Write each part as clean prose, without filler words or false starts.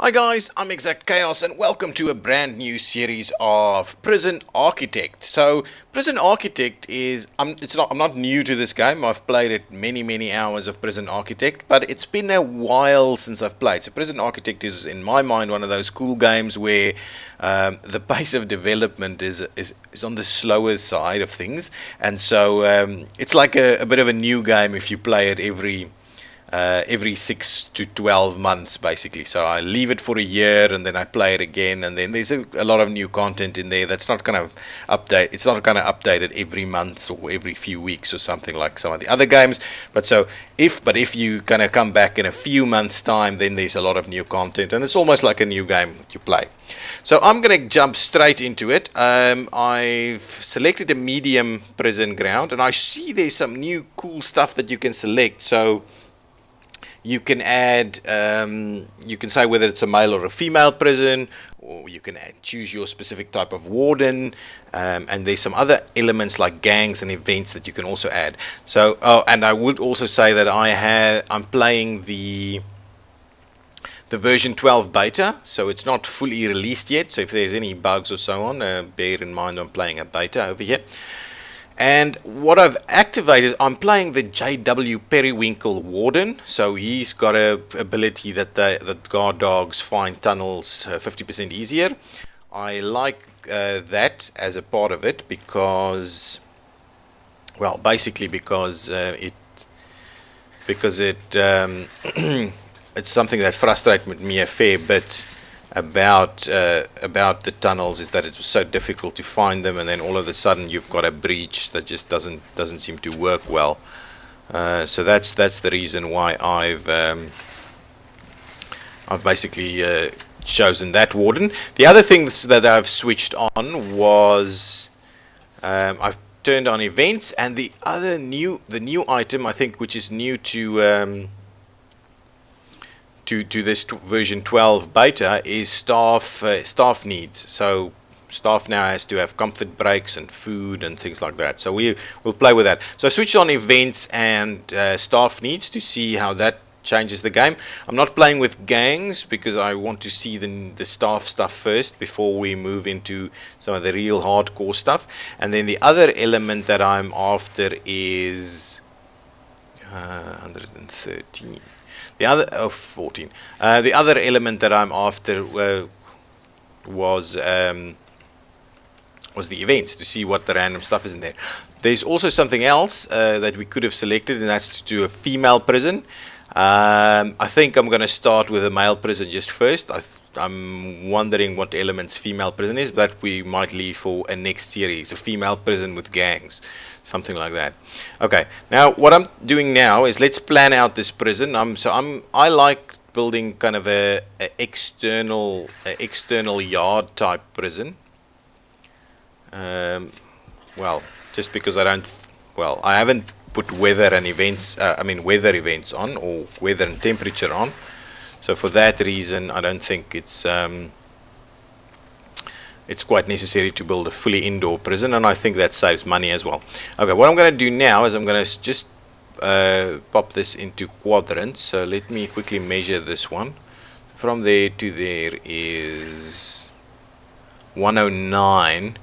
Hi guys, I'm ExactChaos and welcome to a brand new series of Prison Architect. So, Prison Architect is I'm not new to this game. I've played it many hours of Prison Architect, but it's been a while since I've played. So, Prison Architect is in my mind one of those cool games where the pace of development is on the slower side of things, and so it's like a bit of a new game if you play it every 6 to 12 months basically. So I leave it for a year and then I play it again, and then there's a lot of new content in there that's not kind of it's not kind of updated every month or every few weeks or something like some of the other games. But if you kind of come back in a few months time, then there's a lot of new content and it's almost like a new game that you play. So I'm going to jump straight into it. I've selected a medium prison ground and I see there's some new cool stuff that you can select. So you can add, you can say whether it's a male or a female prison, or you can choose your specific type of warden, and there's some other elements like gangs and events that you can also add. So, and I would also say that I'm playing the version 12 beta, so it's not fully released yet. So if there's any bugs or so on, bear in mind I'm playing a beta over here. And what I've activated, I'm playing the J.W. Periwinkle Warden. So he's got a ability that guard dogs find tunnels 50% easier. I like that as a part of it because, well, basically because it it's something that frustrates me a fair bit about the tunnels, is that it was so difficult to find them, and then all of a sudden you've got a breach that just doesn't seem to work well. So that's the reason why I've basically chosen that warden. The other things that I've switched on was I've turned on events, and the new item I think which is new to this version 12 beta is staff needs. So staff now has to have comfort breaks and food and things like that. So we'll play with that. So I switched on events and staff needs to see how that changes the game. I'm not playing with gangs because I want to see the staff stuff first before we move into some of the real hardcore stuff. And then the other element that I'm after is 113. The other 14. The other element that I'm after was the events, to see what the random stuff is in there. There's also something else that we could have selected, and that's to do a female prison. I think I'm going to start with a male prison just first. I'm wondering what elements female prison is, but we might leave for a next series, a female prison with gangs, something like that. Okay, now what I'm doing now is let's plan out this prison. I like building kind of a external yard type prison. Well, just because I haven't put weather events on, or weather and temperature on. So for that reason, I don't think it's quite necessary to build a fully indoor prison, and I think that saves money as well. Okay, what I'm going to do now is I'm going to just pop this into quadrants. So let me quickly measure this one. From there to there is 109.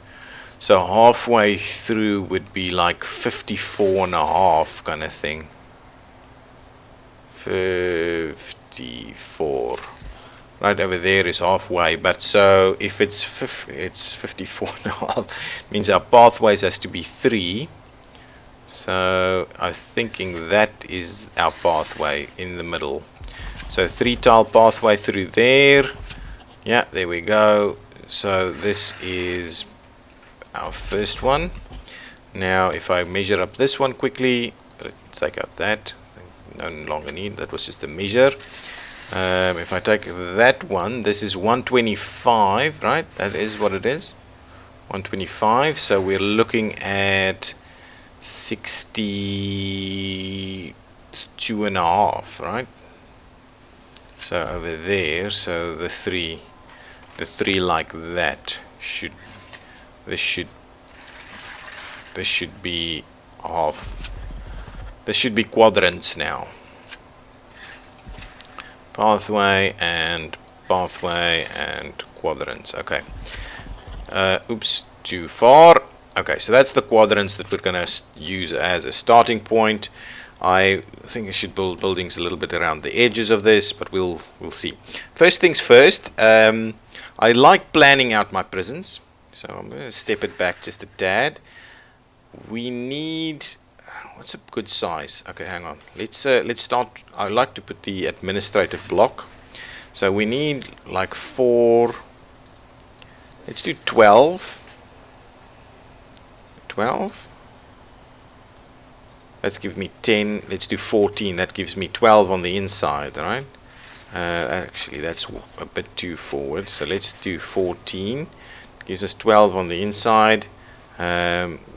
So halfway through would be like 54.5 kind of thing. 54. Right over there is halfway, but so if it's 54.5, means our pathways has to be 3. So I'm thinking that is our pathway in the middle. So 3 tile pathway through there. Yeah, there we go. So this is our first one. Now if I measure up this one quickly, let's take out that. No longer need, that was just a measure. If I take that one, this is 125, right? That is what it is, 125. So we're looking at 62.5, right? So over there, so the three like that this should be half. This should be quadrants now. Pathway and pathway and quadrants. Okay. Oops, too far. Okay, so that's the quadrants that we're going to use as a starting point. I think I should build buildings a little bit around the edges of this, but we'll see. First things first, I like planning out my prisons, so I'm going to step it back just a tad. We need, what's a good size? Okay, hang on. Let's start. I like to put the administrative block. So we need like 4. Let's do 12. 12. Let's give me 10. Let's do 14. That gives me 12 on the inside, right? Actually, that's a bit too forward. So let's do 14. Gives us 12 on the inside.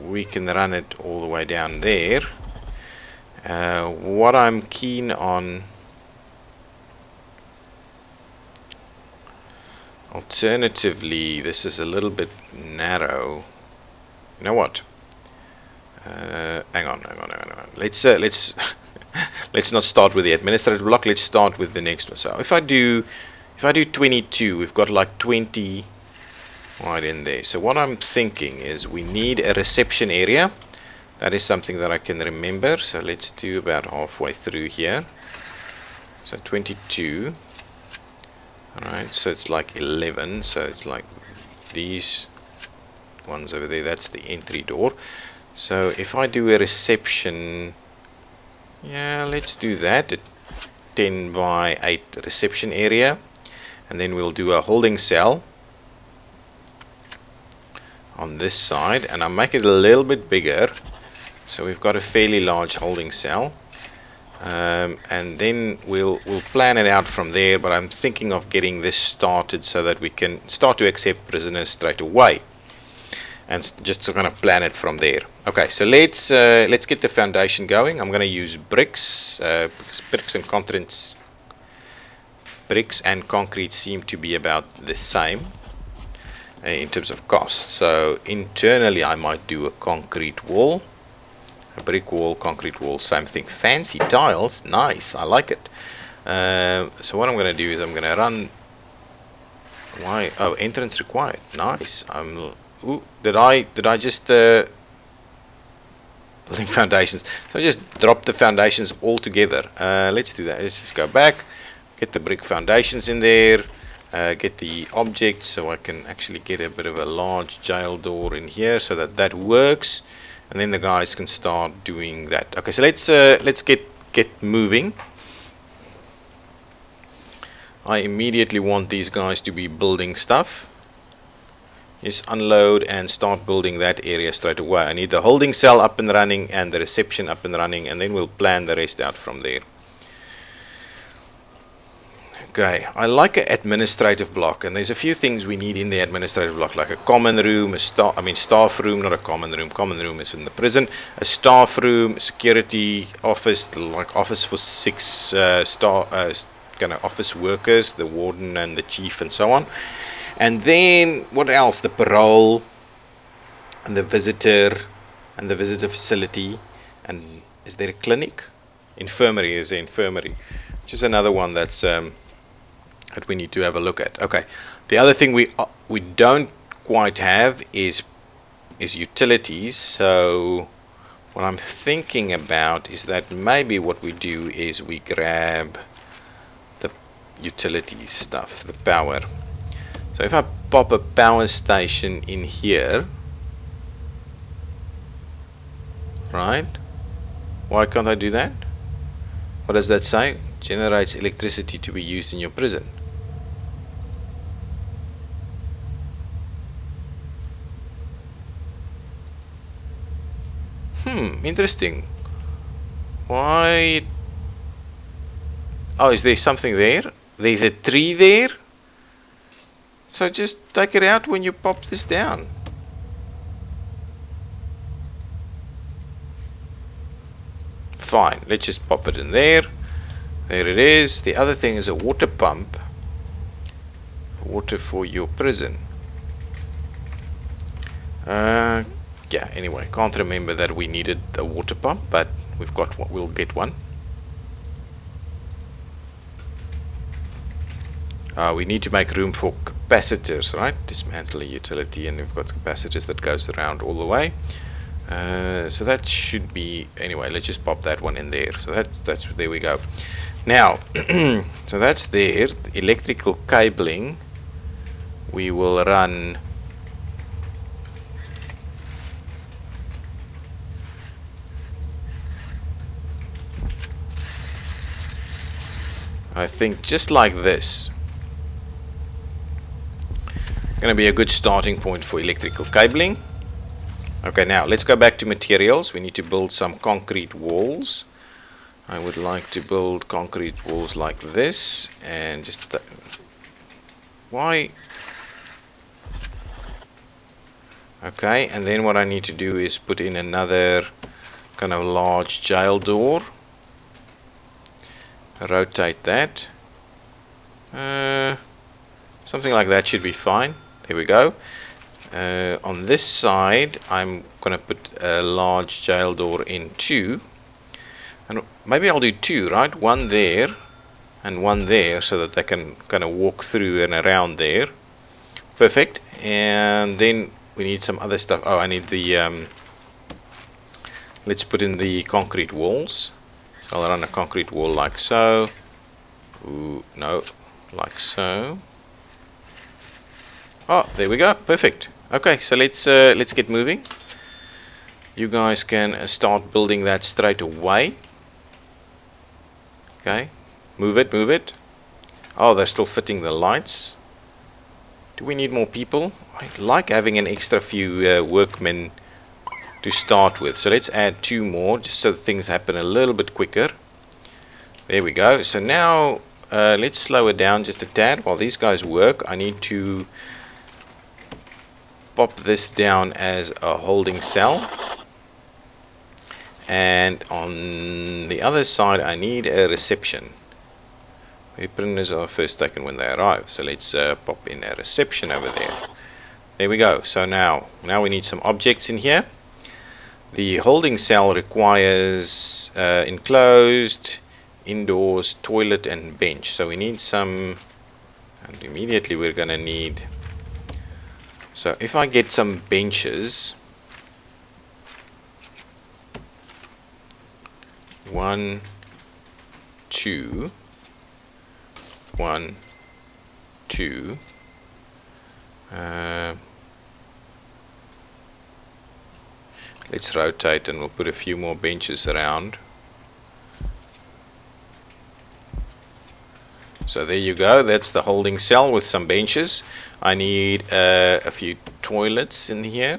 We can run it all the way down there. What I'm keen on, alternatively, this is a little bit narrow. You know what? Hang on. Let's let's not start with the administrative block. Let's start with the next one. So if I do 22, we've got like 20 right in there. So what I'm thinking is we need a reception area. That is something that I can remember. So let's do about halfway through here. So 22. Alright, so it's like 11. So it's like these ones over there. That's the entry door. So if I do a reception, yeah, let's do that. A 10 by 8 reception area. And then we'll do a holding cell on this side, and I'll make it a little bit bigger, so we've got a fairly large holding cell, and then we'll plan it out from there. But I'm thinking of getting this started so that we can start to accept prisoners straight away, and just to kind of plan it from there. Okay, so let's get the foundation going. I'm going to use bricks, because bricks and concrete seem to be about the same in terms of cost. So internally I might do a concrete wall, a brick wall, concrete wall, same thing. Fancy tiles, nice, I like it. So what I'm going to do is I'm going to run, entrance required, nice. Ooh, did I just building foundations, so I just drop the foundations all together. Let's do that. Let's just go back, get the brick foundations in there. Get the object so I can actually get a bit of a large jail door in here so that works, and then the guys can start doing that. Okay, so let's get moving. I immediately want these guys to be building stuff. Just unload and start building that area straight away. I need the holding cell up and running and the reception up and running, and then we'll plan the rest out from there. Okay, I like an administrative block, and there's a few things we need in the administrative block, like a common room, staff room, not a common room. Common room is in the prison. A staff room, security office, like office for 6 kind of office workers, the warden and the chief and so on. And then what else? The parole and the visitor facility. And is there a clinic? Infirmary, is the infirmary, which is another one that's that we need to have a look at. Okay, the other thing we don't quite have is utilities. So what I'm thinking about is that maybe what we do is we grab the utilities stuff, the power. So if I pop a power station in here, right? Why can't I do that? What does that say? Generates electricity to be used in your prison. Interesting. Why? Oh, is there something there? There's a tree there. So just take it out when you pop this down. Fine, let's just pop it in there. There it is. The other thing is a water pump. Water for your prison. Yeah, anyway, can't remember that we needed a water pump, but we've got one. We'll get one. We need to make room for capacitors, right? Dismantle a utility, and we've got capacitors that goes around all the way. So that should be, anyway, let's just pop that one in there. So that's there we go. Now, so that's there. The electrical cabling, we will run I think just like this. Going to be a good starting point for electrical cabling. Okay, now let's go back to materials. We need to build some concrete walls. I would like to build concrete walls like this, and just why? Okay, and then what I need to do is put in another kind of large jail door. Rotate that. Something like that should be fine. There we go. On this side, I'm going to put a large jail door in two. And maybe I'll do two, right? One there and one there, so that they can kind of walk through and around there. Perfect. And then we need some other stuff. Oh, I need the let's put in the concrete walls. So I'll run a concrete wall like so. Ooh, no, like so. Oh, there we go. Perfect. Okay, so let's get moving. You guys can start building that straight away. Okay, move it, move it. Oh, they're still fitting the lights. Do we need more people? I like having an extra few workmen to start with. So let's add two more, just so things happen a little bit quicker. There we go. So now let's slow it down just a tad while these guys work. I need to pop this down as a holding cell, and on the other side I need a reception. The prisoners are first taken when they arrive, so let's pop in a reception over there. There we go. So now we need some objects in here. The holding cell requires enclosed, indoors, toilet and bench. So we need some, and immediately we're going to need, so if I get some benches, 1, 2, 1, 2, let's rotate and we'll put a few more benches around. So there you go, that's the holding cell with some benches. I need a few toilets in here.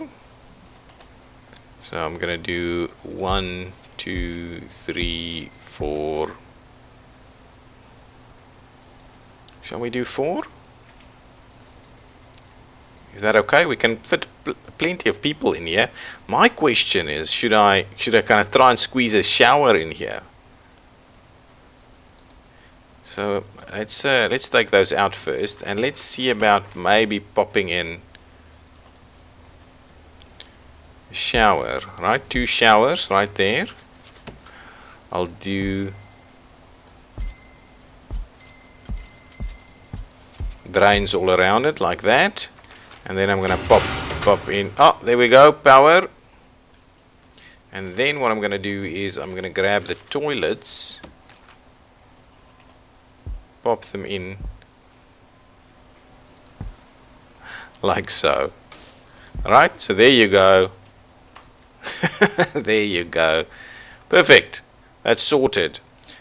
So I'm gonna do 1, 2, 3, 4. Shall we do 4? Is that okay? We can fit plenty of people in here. My question is, should I kind of try and squeeze a shower in here? So let's take those out first, and let's see about maybe popping in a shower, right? 2 showers right there. I'll do drains all around it like that, and then I'm gonna pop in. Oh, there we go, power. And then what I'm gonna do is I'm gonna grab the toilets, pop them in like so. Alright, so there you go. There you go. Perfect. That's sorted.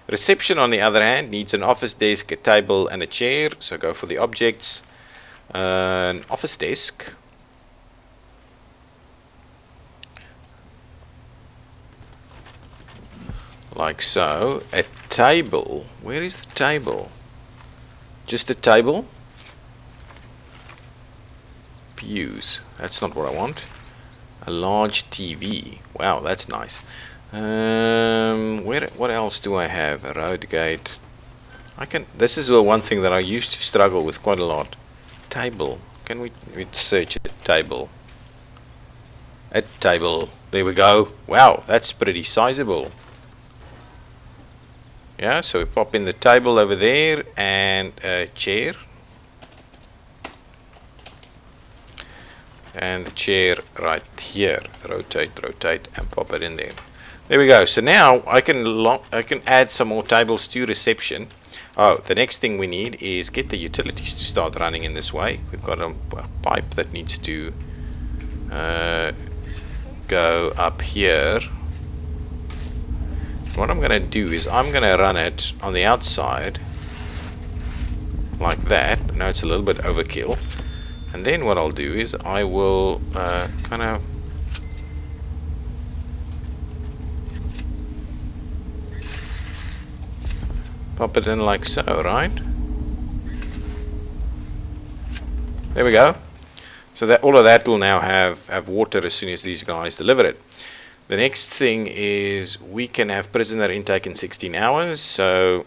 Reception, on the other hand, needs an office desk, a table and a chair. So go for the objects. An office desk. Like so. A table. Where is the table? Just a table. Pews. That's not what I want. A large TV. Wow, that's nice. What else do I have? A road gate. This is the one thing that I used to struggle with quite a lot. Table. Can we search it? Table. A table. There we go. Wow, that's pretty sizable. Yeah, so we pop in the table over there and a chair. and the chair right here. Rotate, rotate, and pop it in there. There we go. So now I can add some more tables to reception. Oh, the next thing we need is get the utilities to start running in this way. We've got a pipe that needs to go up here. What I'm going to do is I'm going to run it on the outside like that. Now it's a little bit overkill. And then what I'll do is I will kind of pop it in like so, right? There we go. So that all of that will now have water as soon as these guys deliver it. The next thing is we can have prisoner intake in 16 hours. So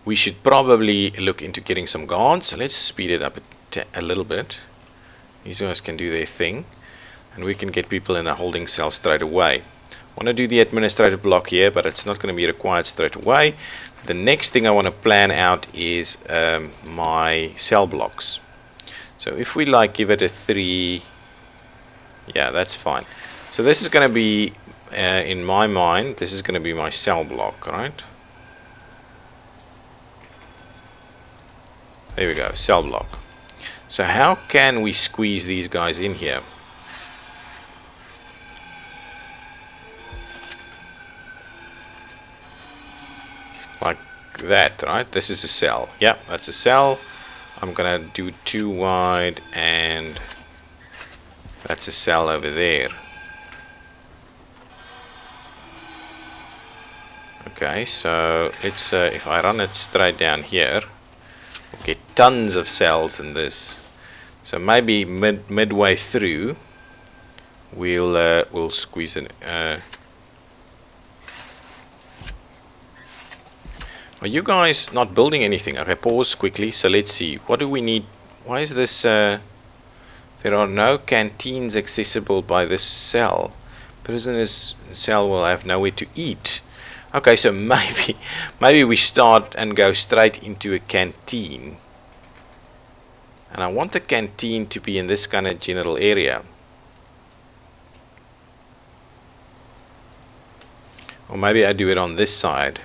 we should probably look into getting some guards. So let's speed it up a little bit. These guys can do their thing, and we can get people in a holding cell straight away. I want to do the administrative block here, but it's not going to be required straight away. The next thing I want to plan out is my cell blocks. So if we like give it a 3, yeah, that's fine. So this is going to be, in my mind, this is going to be my cell block, right? There we go, cell block. So how can we squeeze these guys in here? Like that, right? This is a cell. Yeah, that's a cell. I'm gonna do 2 wide, and that's a cell over there. Okay, so it's if I run it straight down here, we'll get tons of cells in this. So maybe midway through, we'll squeeze it. Are you guys not building anything? Okay, pause quickly. So let's see. What do we need? Why is this? There are no canteens accessible by this cell. Prisoners' cell will have nowhere to eat. Okay, so maybe we start and go straight into a canteen. And I want the canteen to be in this kind of general area. Or maybe I do it on this side.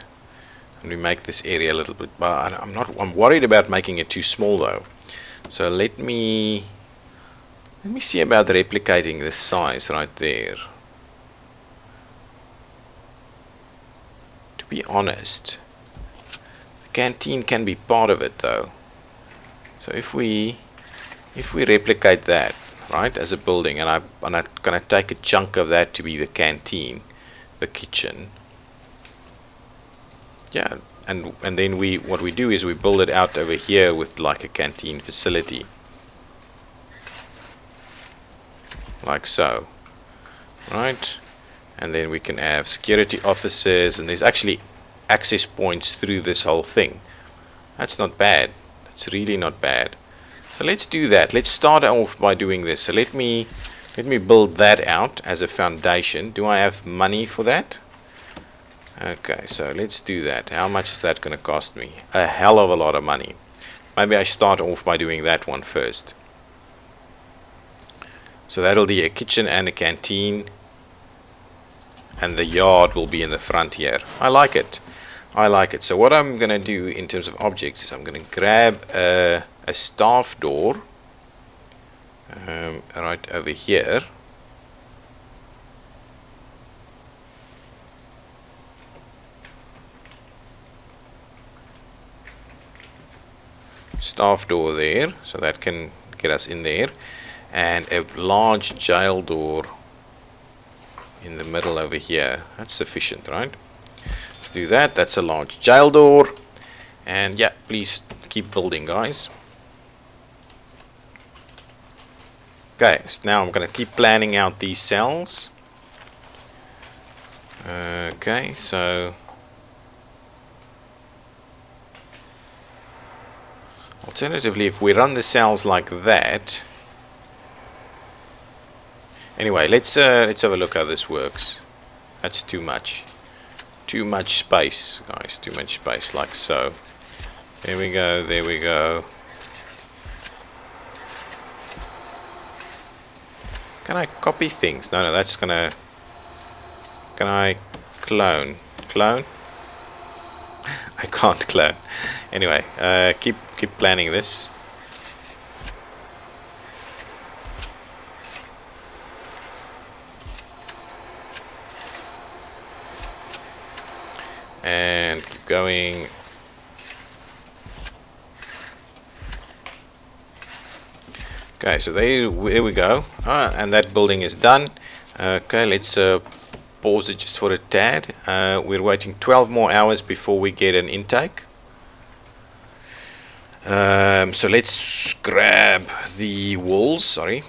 And we make this area a little bit, but I'm worried about making it too small though. So let me see about replicating this size right there. To be honest, the canteen can be part of it though. So if we replicate that, right, as a building, and I'm gonna take a chunk of that to be the canteen, the kitchen. Yeah, and then what we do is we build it out over here with like a canteen facility, like so, right? And then we can have security officers, and there's actually access points through this whole thing. That's not bad. That's really not bad. So let's do that. Let's start off by doing this. So let me build that out as a foundation. Do I have money for that? Okay, so let's do that. How much is that going to cost me? A hell of a lot of money. Maybe I start off by doing that one first. So that'll be a kitchen and a canteen, and the yard will be in the front here. I like it. I like it. So what I'm going to do in terms of objects is I'm going to grab a staff door right over here. Staff door there, so that can get us in there, and a large jail door in the middle over here. That's sufficient, right? Let's do that. That's a large jail door, and yeah, please keep building, guys. Okay, so now I'm going to keep planning out these cells. Okay, so alternatively, if we run the cells like that. Anyway, let's have a look how this works. That's too much. Too much space, guys. Too much space, like so. There we go. There we go. Can I copy things? No, that's gonna... Can I clone? Clone? I can't clone. Anyway, keep planning this. And keep going. Okay, so there we go. And that building is done. Okay, let's pause it just for a tad. We're waiting 12 more hours before we get an intake. So let's grab the walls. Sorry,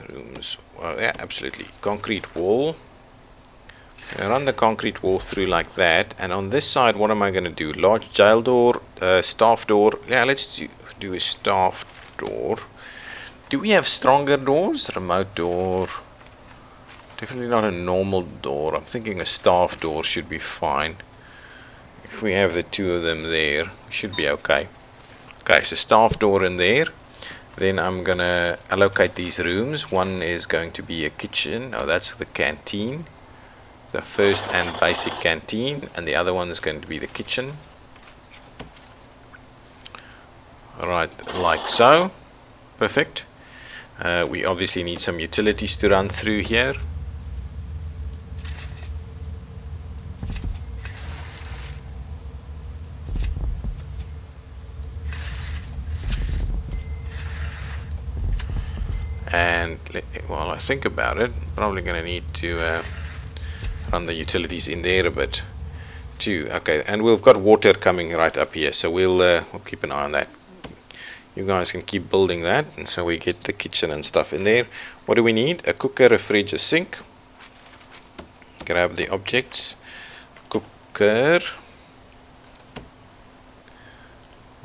rooms. Well, yeah, absolutely. Concrete wall. Run the concrete wall through like that. And on this side, what am I going to do? Large jail door, staff door. Yeah, let's do a staff door. Do we have stronger doors? Remote door. Definitely not a normal door. I'm thinking a staff door should be fine. If we have the two of them there, we should be okay. Okay, so staff door in there. Then I'm gonna allocate these rooms. One is going to be a kitchen. Oh, that's the canteen. The first and basic canteen. And the other one is going to be the kitchen. Alright, like so. Perfect. We obviously need some utilities to run through here. And while I think about it, I'm probably going to need to run the utilities in there a bit too. Okay, and we've got water coming right up here, so we'll keep an eye on that. You guys can keep building that, and so we get the kitchen and stuff in there. What do we need? A cooker, a fridge, a sink. Grab the objects. Cooker.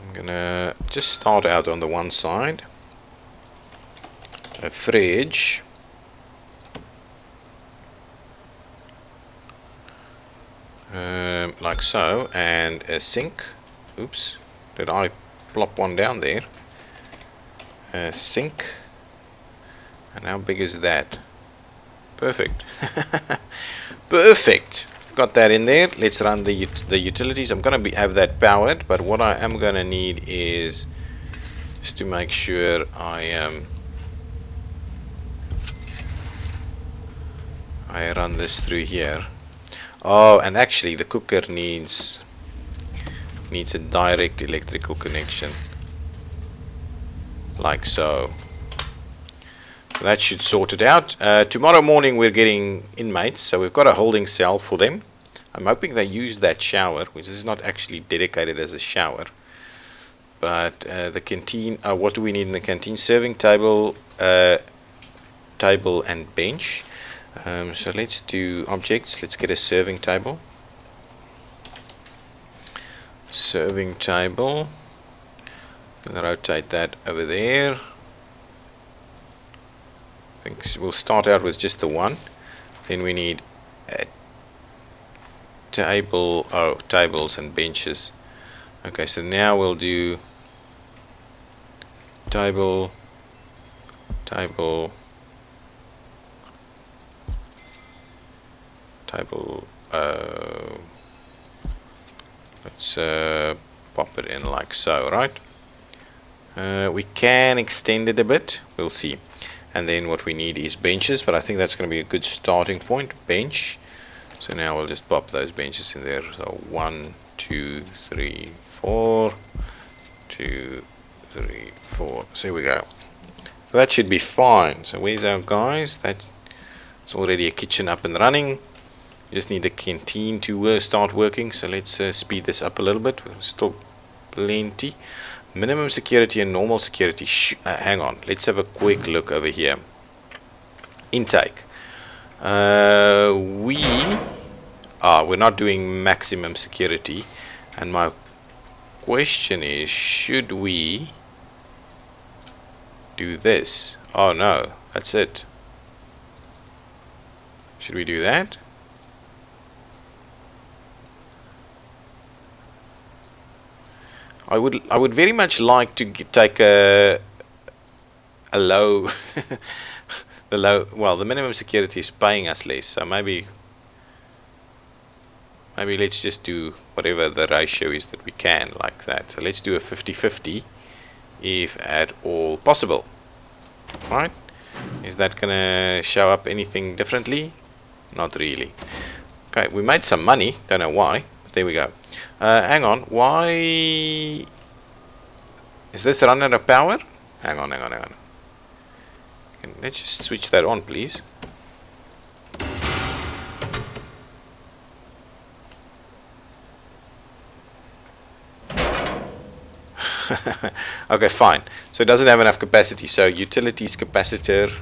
I'm gonna just start out on the one side. A fridge. Like so, and a sink. Oops, did I plop one down there? A sink. And how big is that? Perfect. Perfect. Got that in there. Let's run the utilities. I'm gonna have that powered, but what I am gonna need is just to make sure I run this through here. Oh, and actually the cooker needs a direct electrical connection, like so. That should sort it out. Tomorrow morning we're getting inmates, so we've got a holding cell for them. I'm hoping they use that shower, which is not actually dedicated as a shower. But the canteen, what do we need in the canteen? Serving table, table and bench. So let's do objects. Let's get a serving table. Serving table. Gonna rotate that over there. I think we'll start out with just the one. Then we need a table. Oh, tables and benches. Okay, so now we'll do table, table, table. Let's pop it in like so, right? We can extend it a bit, we'll see. And then what we need is benches, but I think that's going to be a good starting point. Bench. So now we'll just pop those benches in there. So 1, 2, 3, 4, 2, 3, 4. So here we go. So that should be fine. So where's our guys? That's already a kitchen up and running. You just need the canteen to start working. So let's speed this up a little bit. Still plenty. Minimum security and normal security. Hang on. Let's have a quick look over here. Intake. We're not doing maximum security. And my question is, should we do this? Oh no, that's it. Should we do that? I would very much like to take a low the minimum security is paying us less, so maybe let's just do whatever the ratio is that we can, like that. So let's do a 50-50 if at all possible. Right? Is that gonna show up anything differently? Not really. Okay, we made some money, don't know why, but there we go. Hang on, why is this run out of power? Hang on. Let's just switch that on, please. Okay, fine. So it doesn't have enough capacity. So utilities capacitor.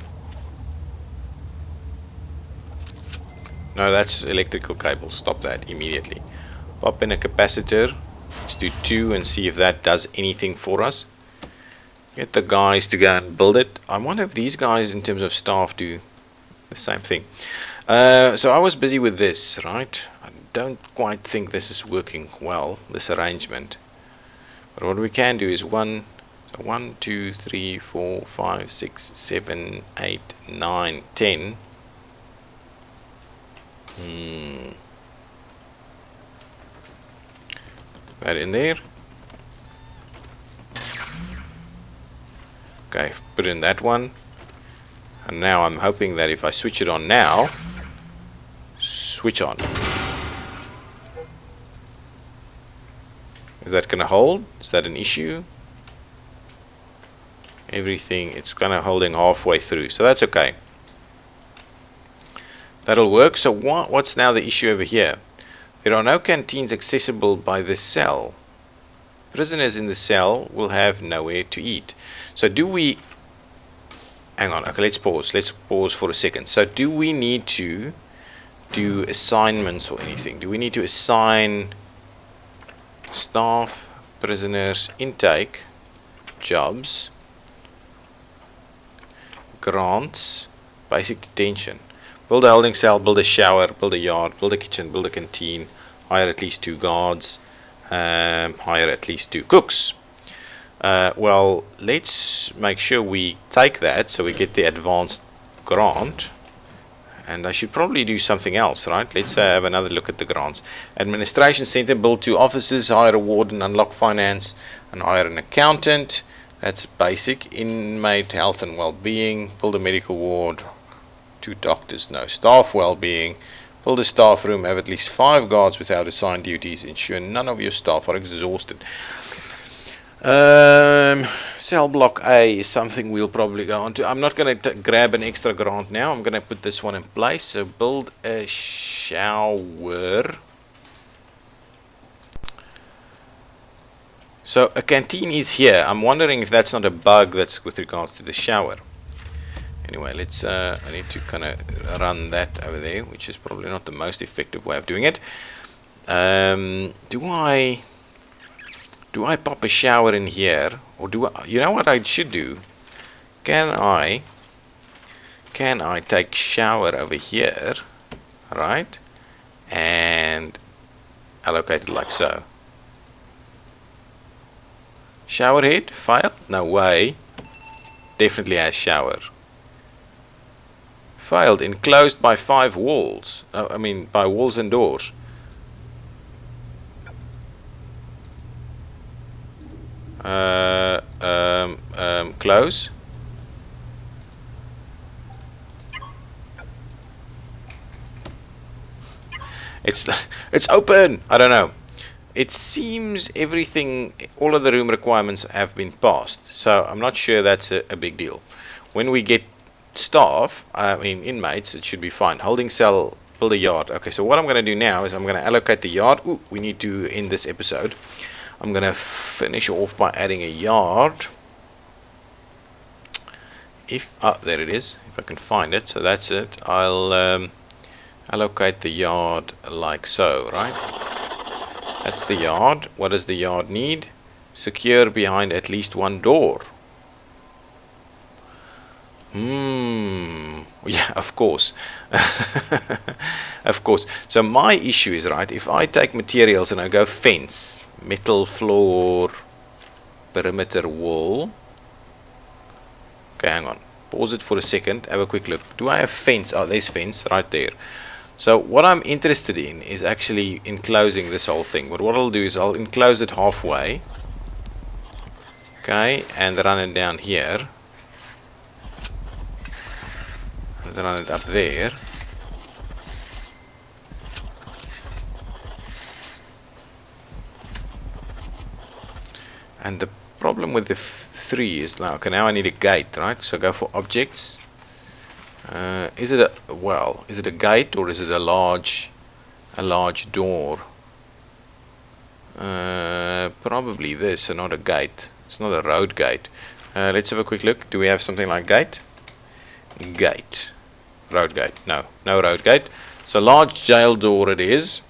No, that's electrical cable. Stop that immediately. Pop in a capacitor. Let's do 2 and see if that does anything for us. Get the guys to go and build it. I wonder if these guys in terms of staff do the same thing. So I was busy with this, right? I don't quite think this is working well, this arrangement. But what we can do is 1, 2, 3, 4, 5, 6, 7, 8, 9, 10. That in there. Okay, put in that one. And now I'm hoping that if I switch it on now, switch on. Is that gonna hold? Is that an issue? Everything, it's kinda holding halfway through, so that's okay. That'll work. So what's now the issue over here? There are no canteens accessible by this cell. Prisoners in the cell will have nowhere to eat. So do we... Hang on, okay, let's pause. Let's pause for a second. So do we need to do assignments or anything? Do we need to assign staff, prisoners, intake, jobs, grants, basic detention? Build a holding cell, build a shower, build a yard, build a kitchen, build a canteen, hire at least 2 guards, hire at least 2 cooks. Well, let's make sure we take that so we get the advanced grant. And I should probably do something else, right? Let's have another look at the grants. Administration center, build 2 offices, hire a warden, unlock finance, and hire an accountant. That's basic. Inmate health and well-being, build a medical ward, 2 doctors, no staff well-being. Build a staff room, have at least 5 guards without assigned duties, ensure none of your staff are exhausted. Cell block A is something we'll probably go on to. I'm not going to grab an extra grant now. I'm going to put this one in place. So build a shower. So a canteen is here. I'm wondering if that's not a bug that's with regards to the shower. Anyway, let's I need to kind of run that over there, which is probably not the most effective way of doing it. Do I pop a shower in here, or do I, you know what I should do? Can I take shower over here, right, and allocate it like so? Shower head failed? No way. Definitely has shower. Failed, enclosed by 5 walls. I mean by walls and doors. Close. It's open. I don't know. It seems everything, all of the room requirements have been passed, so I'm not sure that's a big deal. When we get staff, I mean inmates, it should be fine. Holding cell, build a yard. Okay, so what I'm going to do now is I'm going to allocate the yard. Ooh, we need to end this episode. I'm going to finish off by adding a yard. There it is, if I can find it. So that's it. I'll allocate the yard like so, right? That's the yard. What does the yard need? Secure behind at least 1 door. Yeah, of course. Of course. So my issue is, right, if I take materials and I go fence, metal floor, perimeter wall. Okay, hang on. pause it for a second, have a quick look. Do I have fence? Oh, there's fence right there. So what I'm interested in is actually enclosing this whole thing. But what I'll do is I'll enclose it halfway. Okay, and run it down here. And run it up there. And the problem with the 3 is now, okay, now I need a gate, right? So go for objects. Is it a gate or is it a large door? Probably this and not a gate. It's not a road gate. Let's have a quick look. Do we have something like gate? Gate. Road gate. No road gate. So large jail door it is.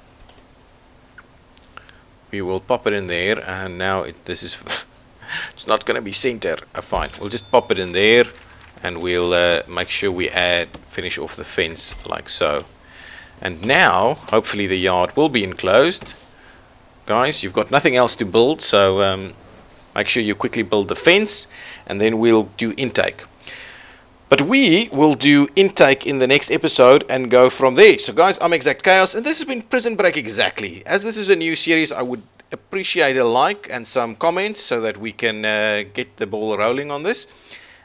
We will pop it in there, and now this is it's not going to be center. Fine, we'll just pop it in there, and we'll make sure we finish off the fence like so. And now hopefully the yard will be enclosed. Guys, you've got nothing else to build, so make sure you quickly build the fence, and then we'll do intake. But we will do intake in the next episode and go from there. So guys, I'm ExactChaos, and this has been Prison Break Exactly. As this is a new series, I would appreciate a like and some comments so that we can get the ball rolling on this.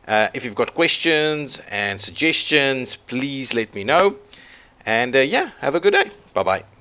If you've got questions and suggestions, please let me know. And yeah, have a good day. Bye-bye.